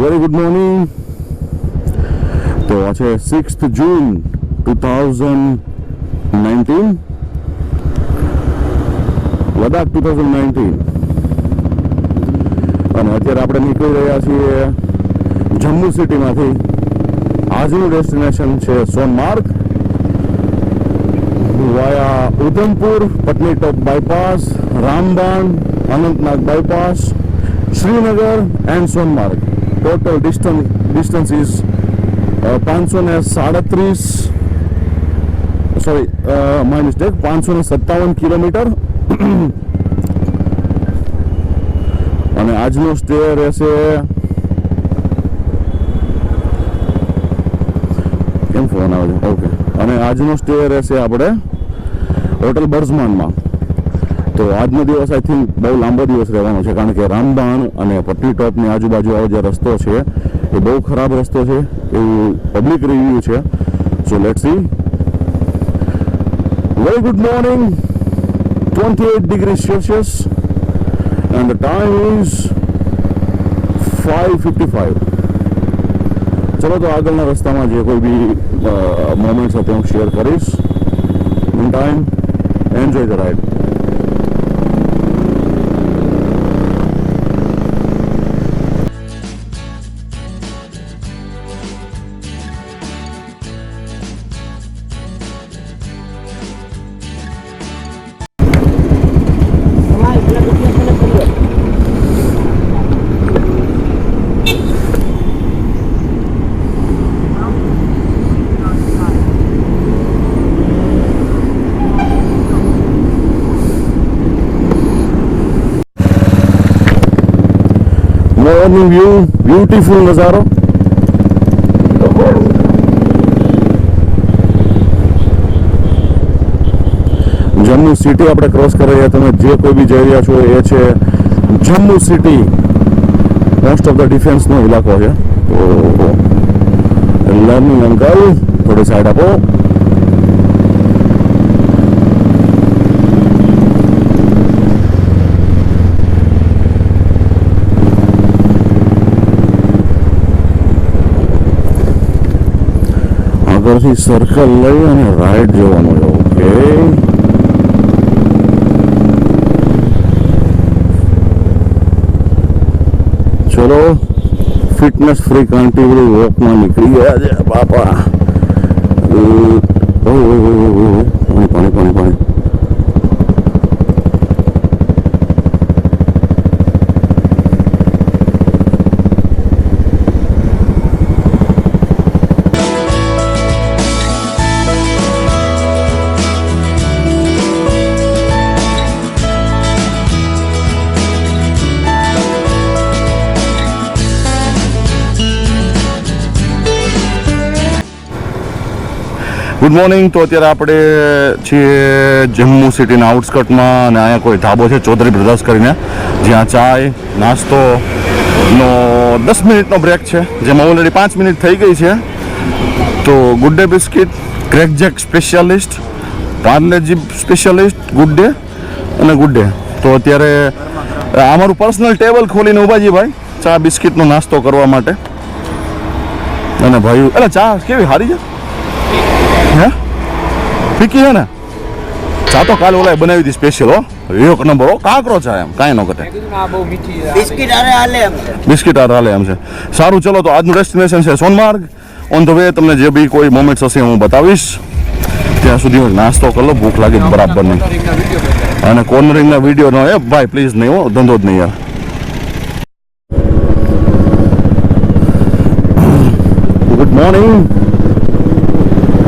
Very good morning. તો આ છે 6th જૂન 2019, લદાખ 2019, અને અત્યારે આપણે નીકળી રહ્યા છીએ જમ્મુ સિટીમાંથી. આજનું ડેસ્ટિનેશન છે Sonmarg via Udhampur, Patni top bypass, Ramban, Anantnag bypass, Srinagar and Sonmarg. Total distance is 537 my mistake, 557 kilometre. અને આજનો સ્ટે રહેશે કેમ ફોન આવે છે? ઓકે. અને આજનો સ્ટે રહેશે આપણે હોટલ બર્ઝમાનમાં. તો આજનો દિવસ આઈ થિંક બહુ લાંબો દિવસ રહેવાનો છે, કારણ કે રામબાણ અને પટની ટોપની આજુબાજુ આવો જે રસ્તો છે એ બહુ ખરાબ રસ્તો છે એવું પબ્લિક રિવ્યુ છે. So let's see. Very good morning. 28 degrees Celsius and the time is 5:55. ચલો તો આગળના રસ્તામાં જે કોઈ બી મોમેન્ટ્સ હતા હું શેર કરીશ. In time enjoy the ride. Morning view, beautiful નજારો. જમ્મુ સિટી આપણે ક્રોસ કરી રહ્યા. તમે જે કોઈ બી જઈ રહ્યા છો એ છે Jammu city. Most of the ડિફેન્સનો ઇલાકો છે. તો લર્નિંગ અંકલ થોડી સાઈડ આપો. આગળથી સર્કલ લઈ અને રાઈટ જવાનું છે. ઓકે. ચલો ફિટનેસ ફ્રી કાંટીવલી વોકમાં નીકળી ગયા છે બાપા. પાણી પાણી પાણી. Good morning. તો અત્યારે આપણે છીએ જમ્મુ સિટીના આઉટસ્કર્ટમાં, અને અહીંયા કોઈ ધાબો છે ચૌધરી બ્રધર્સ કરીને, જ્યાં ચાય નાસ્તોનો 10 મિનિટનો બ્રેક છે, જેમાં ઓલરેડી 5 મિનિટ થઈ ગઈ છે. તો good day biscuit, crackjack specialist, Parle G specialist, good day અને ગુડ ડે. તો અત્યારે અમારું પર્સનલ ટેબલ ખોલીને ઊભા છીએ ભાઈ, ચા બિસ્કિટનો નાસ્તો કરવા માટે. અને ભાઈ એટલે ચા કેવી સારી છે? હે ફીકી છે ને? ચા તો કાલે ઓલા બનાવી હતી સ્પેશિયલ. હો એક નંબર. હો કાંકરો ચા, એમ કાંઈ ન ઘટે. બિસ્કિટ હાલે એમ છે. સારું, ચલો તો આજનું ડેસ્ટિનેશન છે સોનમાર્ગ. ઓન ધ વે તમને જે બી કોઈ મોમેન્ટ્સ હશે હું બતાવીશ. ત્યાં સુધી હું નાસ્તો કરી લો, ભૂખ લાગી બરાબર નહીં. અને કોર્નરિંગના વિડીયો એ ભાઈ પ્લીઝ નહીં, હો ધંધો જ નહીં યાર. Good morning.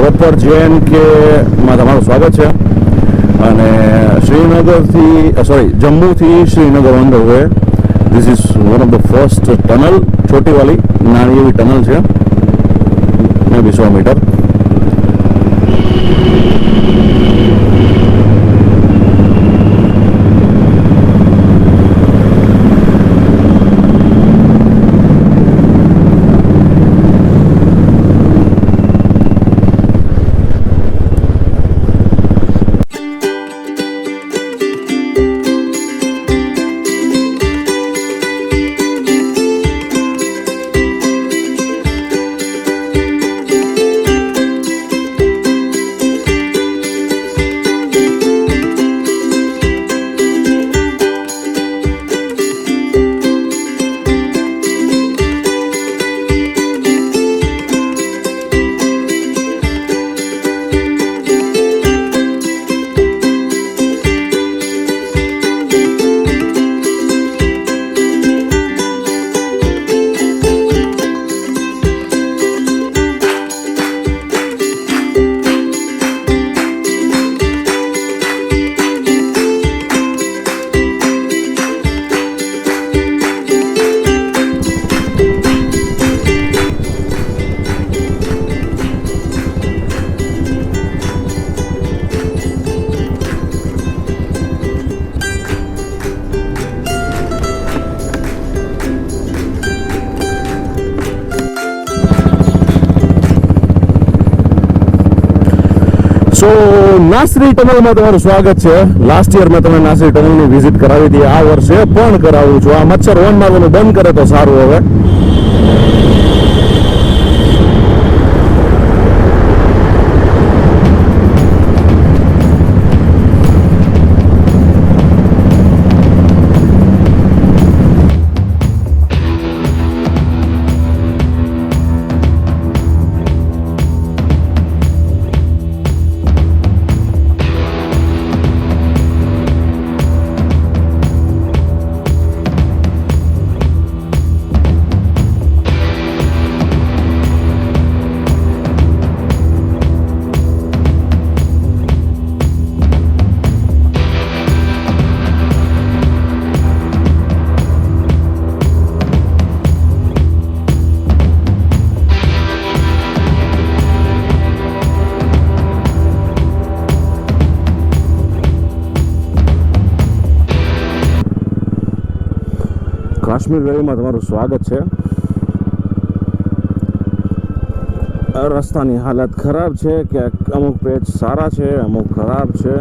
પ્રોપર JNK માં તમારું સ્વાગત છે. અને જમ્મુથી Srinagar on the way. This is one of the first tunnel. છોટી વાલી નાની એવી ટનલ છે, મે બી 100 મીટર. સો નાસરી ટનલમાં તમારું સ્વાગત છે. લાસ્ટ યર મેં તમને નાસરી ટનલની વિઝિટ કરાવી હતી, આ વર્ષે પણ કરાવું છું. આ મચ્છર હોર્ન મારવાનું બંધ કરે તો સારું. હવે કાશ્મીર વેલીમાં તમારું સ્વાગત છે. રસ્તાની હાલત ખરાબ છે, કે અમુક પેચ સારા છે, અમુક ખરાબ છે.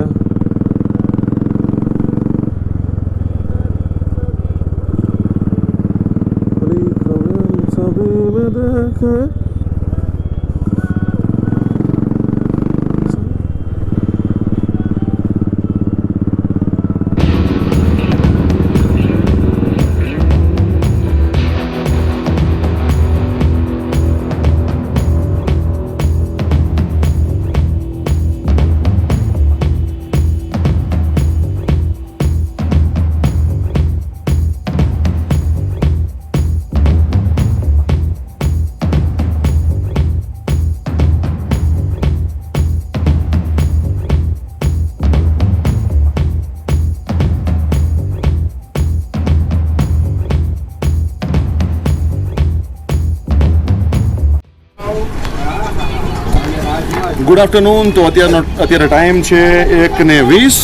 Good afternoon. તો અત્યારે ટાઈમ છે 1:20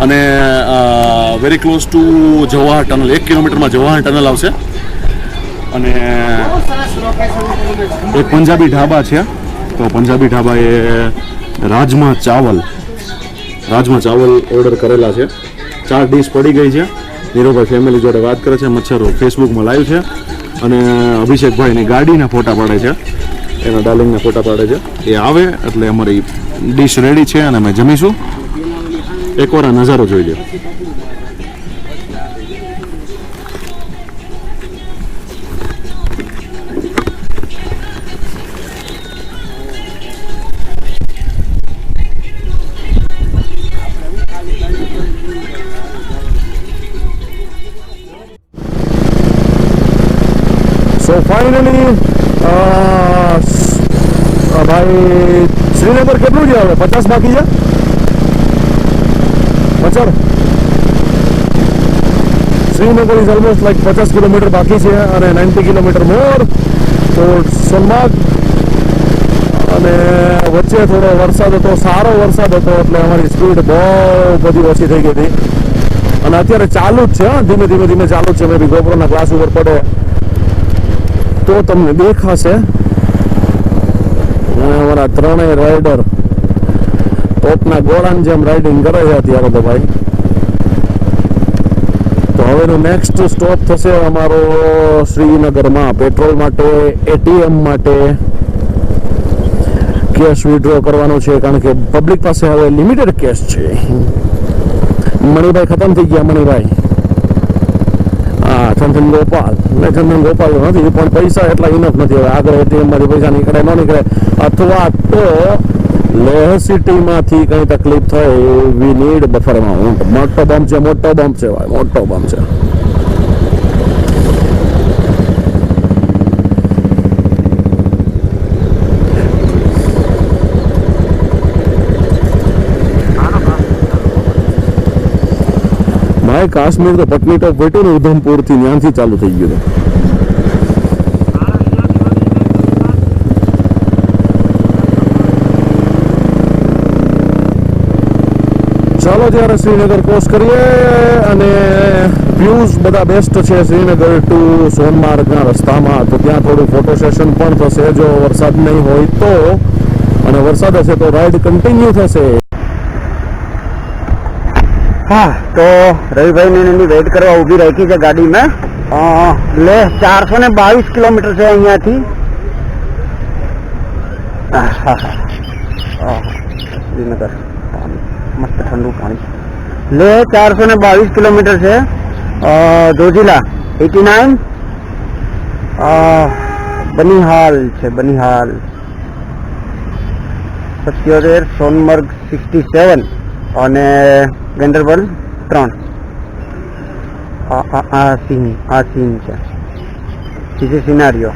અને very close to Jawahar tunnel. 1 કિલોમીટરમાં જવાહર ટનલ આવશે. અને એક પંજાબી ઢાબા છે. તો પંજાબી ઢાબા એ રાજમા ચાવલ ઓર્ડર કરેલા છે. 4 ડીશ પડી ગઈ છે. નીરોભાઈ ફેમિલી જોડે વાત કરે છે. મચ્છરો ફેસબુકમાં લાઈવ છે. અને અભિષેકભાઈની ગાડીના ફોટા પાડે છે, એના ડાર્લિંગના ફોટા પાડે છે. એ આવે એટલે અમારી ડીશ રેડી છે અને અમે જમીશું. એકવાર આ નજારો જોઈ લો. સો ફાઇનલી ભાઈ શ્રીનગર કેટલું છે? હવે 50 બાકી છે. મચર Srinagar is almost like 50 kilometre બાકી છે અને 90 કિલોમીટર મોર તો સોનમાર્ગ. અને વચ્ચે થોડો વરસાદ હતો, સારો વરસાદ હતો, એટલે અમારી સ્પીડ બહુ બધી ઓછી થઈ ગઈ હતી. અને અત્યારે ચાલુ જ છે, ધીમે ધીમે ચાલુ જ છે. મેં બી ગોપ્રોના ક્લાસ ઉપર પડે તો તમને દેખાશે. અમારા ત્રણેય રાઇડર ટોપના ગોળાની જેમ રાઇડિંગ કરે છે અત્યારે તો ભાઈ. તો હવેનો નેક્સ્ટ સ્ટોપ થશે અમારો શ્રીનગરમાં પેટ્રોલ માટે, એટીએમ માટે કેશ વિડ્રો કરવાનો છે, કારણ કે પબ્લિક પાસે હવે લિમિટેડ કેશ છે. મણિભાઈ ખતમ થઈ ગયા. મણિભાઈ ચંદન ગોપાલ નથી, પણ પૈસા એટલા ઇનફ નથી. હવે આગળ એટીએમ માંથી પૈસા નીકળે ન નીકળે, અથવા તો લેહ સિટીમાંથી કઈ તકલીફ થાય. વી નીડ બફરમાં. મોટો બમ્પ છે ભાઈ, મોટો બમ્પ છે. ભાઈ કાશ્મીર તો પટની ટોપ વેટ્યું ને ઉધમપુર થી, ત્યાંથી ચાલુ થઈ ગયું. ચાલો ત્યારે શ્રીનગર ક્રોસ કરીએ. અને વ્યૂઝ બધા બેસ્ટ છે શ્રીનગર ટુ સોનમાર્ગના રસ્તામાં. તો ત્યાં થોડું ફોટો સેશન પણ થશે જો વરસાદ નહીં હોય તો. અને અને વરસાદ હશે તો રાઈડ કન્ટિન્યુ થશે. હા, તો રવિભાઈ ને એની વેઇટ કરવા ઊભી રાખી છે ગાડીમાં. લે 422 કિલોમીટર છે અહીંયાથી. શ્રીનગર મસ્ત ઠંડુ પાણી. લે 422 કિલોમીટર છે. જોજીલા 89, બનિહાલ છે બનિહાલ 77, સોનમર્ગ 67 અને ગેન્ડરબલ 3. આ સીન છે બીજી સિનારીઓ.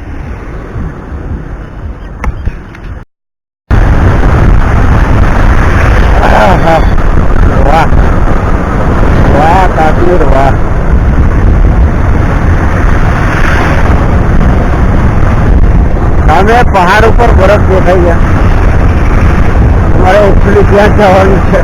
વાહ વાહ કાશ્મીર વાહ. સામે પહાડ ઉપર બરફ દેખાઈ ગયા. તમારે એકચ્યુઅલી ત્યાં જવાનું છે.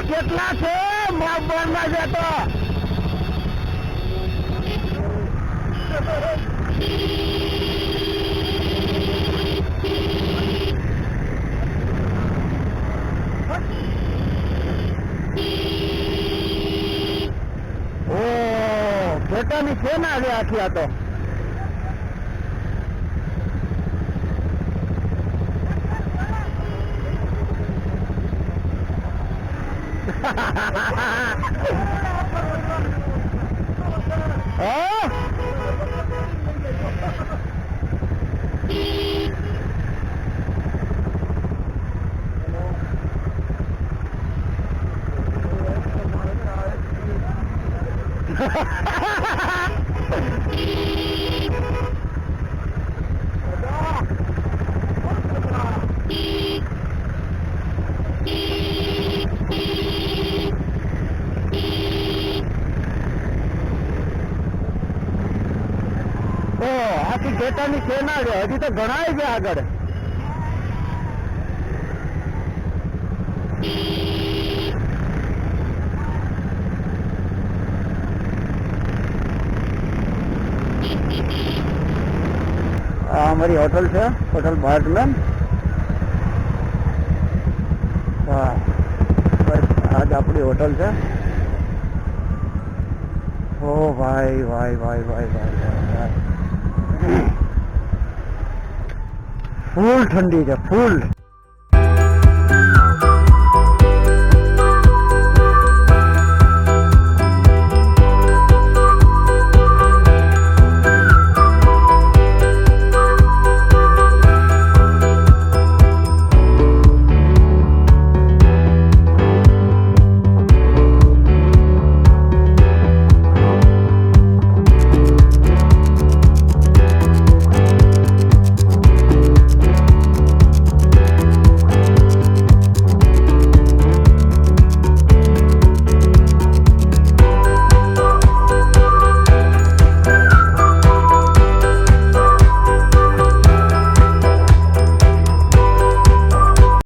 કેટલા છે માપવાના છે તો ખેતાની છે ને આજે આખી આ તો ખેતાની છે ના રે હજી તો ઘણા છે આગળ. આ અમારી હોટલ છે, હોટલ ભારતમેન. વાહ, બસ આજ આપણી હોટલ છે. ઓ ભાઈ ભાઈ ભાઈ ભાઈ ભાઈ ભાઈ, ફૂલ ઠંડી છે ફૂલ.